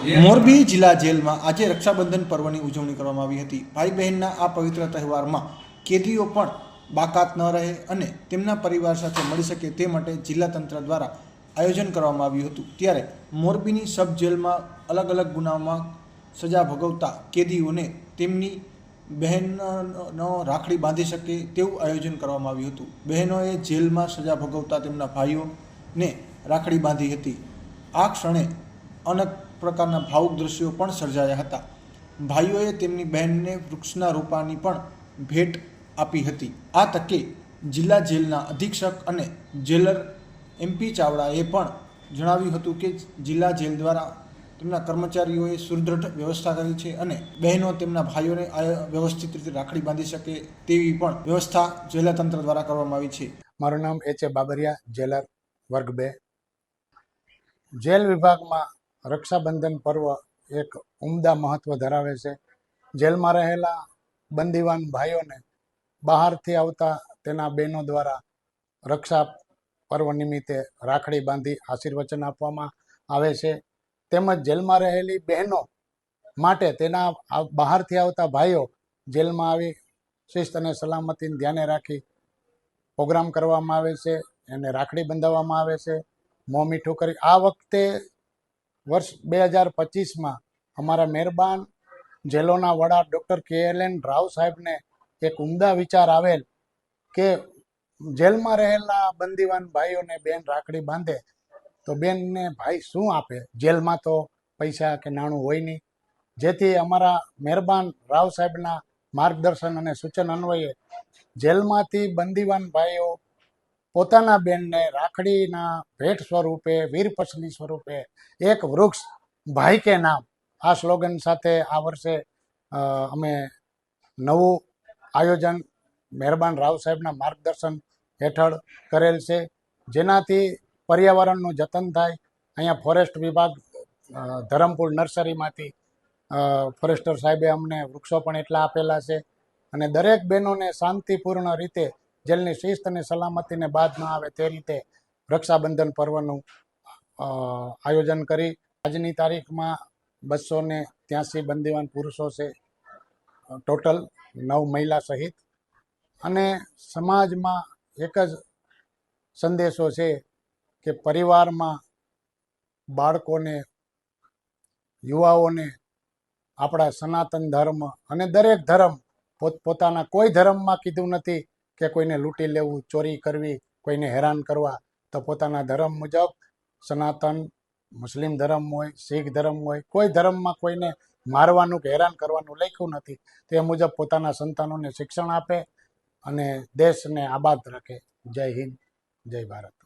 મોરબી જિલ્લા જેલમાં આજે રક્ષાબંધન પર્વની ઉજવણી કરવામાં આવી હતી। ભાઈ બહેનના આ પવિત્ર તહેવારમાં કેદીઓ પણ બાકાત ન રહે અને તેમના પરિવાર સાથે મળી શકે તે માટે જિલ્લા તંત્ર દ્વારા આયોજન કરવામાં આવ્યું હતું। ત્યારે મોરબીની સબ જેલમાં અલગ અલગ ગુનાઓમાં સજા ભોગવતા કેદીઓને તેમની બહેનનો રાખડી બાંધી શકે તેવું આયોજન કરવામાં આવ્યું હતું। બહેનોએ જેલમાં સજા ભોગવતા તેમના ભાઈઓને રાખડી બાંધી હતી। આ ક્ષણે અનેક પ્રકારના ભાવુક દ્રશ્યો પણ સર્જાયા હતા। ભાઈઓએ તેમની બહેનને વૃક્ષના રોપાની પણ ભેટ આપી હતી। આ તકે જિલ્લા જેલના અધિક્ષક અને જેલર MP ચાવડાએ પણ જણાવ્યું હતું કે જિલ્લા જેલ દ્વારા તેમના કર્મચારીઓએ સુદૃઢ વ્યવસ્થા કરી છે અને બહેનો તેમના ભાઈઓને વ્યવસ્થિત રીતે રાખડી બાંધી શકે તેવી પણ વ્યવસ્થા જિલ્લા તંત્ર દ્વારા કરવામાં આવી છે। મારું નામ H.A. બાબરિયા, જેલર વર્ગ 2। જેલ વિભાગમાં રક્ષાબંધન પર્વ એક ઉમદા મહત્વ ધરાવે છે। જેલમાં રહેલા બંદીવાન ભાઈઓને બહારથી આવતા તેના બહેનો દ્વારા રક્ષા પર્વ નિમિત્તે રાખડી બાંધી આશીર્વચન આપવામાં આવે છે। તેમજ જેલમાં રહેલી બહેનો માટે તેના બહારથી આવતા ભાઈઓ જેલમાં આવી શિસ્ત અને સલામતીને ધ્યાને રાખી પ્રોગ્રામ કરવામાં આવે છે, એને રાખડી બંધાવવામાં આવે છે, મોં મીઠું કરી। આ વખતે વર્ષ 2025માં અમારા મહેરબાન જેલોના વડા ડૉક્ટર KLN રાવ સાહેબને એક ઉમદા વિચાર આવેલ કે જેલમાં રહેલા બંદીવાન ભાઈઓને બેન રાખડી બાંધે તો બેનને ભાઈ શું આપે, જેલમાં તો પૈસા કે નાણું હોય નહીં। જેથી અમારા મહેરબાન રાવ સાહેબના માર્ગદર્શન અને સૂચન અન્વયે જેલમાંથી બંદીવાન ભાઈઓ પોતાના બેનને રાખડીના ભેટ સ્વરૂપે, વીરપસલી સ્વરૂપે એક વૃક્ષ ભાઈ કે નામ આ સ્લોગન સાથે આ વર્ષે અમે નવું આયોજન મહેરબાન રાવ સાહેબના માર્ગદર્શન હેઠળ કરેલ છે, જેનાથી પર્યાવરણનું જતન થાય। અહીંયા ફોરેસ્ટ વિભાગ ધરમપુર નર્સરીમાંથી ફોરેસ્ટર સાહેબે અમને વૃક્ષો પણ એટલા આપેલા છે અને દરેક બહેનોને શાંતિપૂર્ણ રીતે જેલની શિસ્ત અને સલામતીને બાદ ન આવે તે રીતે રક્ષાબંધન પર્વનું આયોજન કરી આજની તારીખમાં 283 બંદીવાન પુરુષો છે, ટોટલ 9 મહિલા સહિત। અને સમાજમાં એક જ સંદેશો છે કે પરિવારમાં બાળકોને, યુવાઓને આપણા સનાતન ધર્મ અને દરેક ધર્મ પોતપોતાના કોઈ ધર્મમાં કીધું નથી કે કોઈને લૂંટી લેવું, ચોરી કરવી, કોઈને હેરાન કરવા। તો પોતાના ધર્મ મુજબ સનાતન મુસ્લિમ ધર્મ હોય, શીખ ધર્મ હોય, કોઈ ધર્મમાં કોઈને મારવાનું કે હેરાન કરવાનું લખ્યું નથી। તે મુજબ પોતાના સંતાનોને શિક્ષણ આપે અને દેશને આબાદ રાખે। જય હિન્દ, જય ભારત।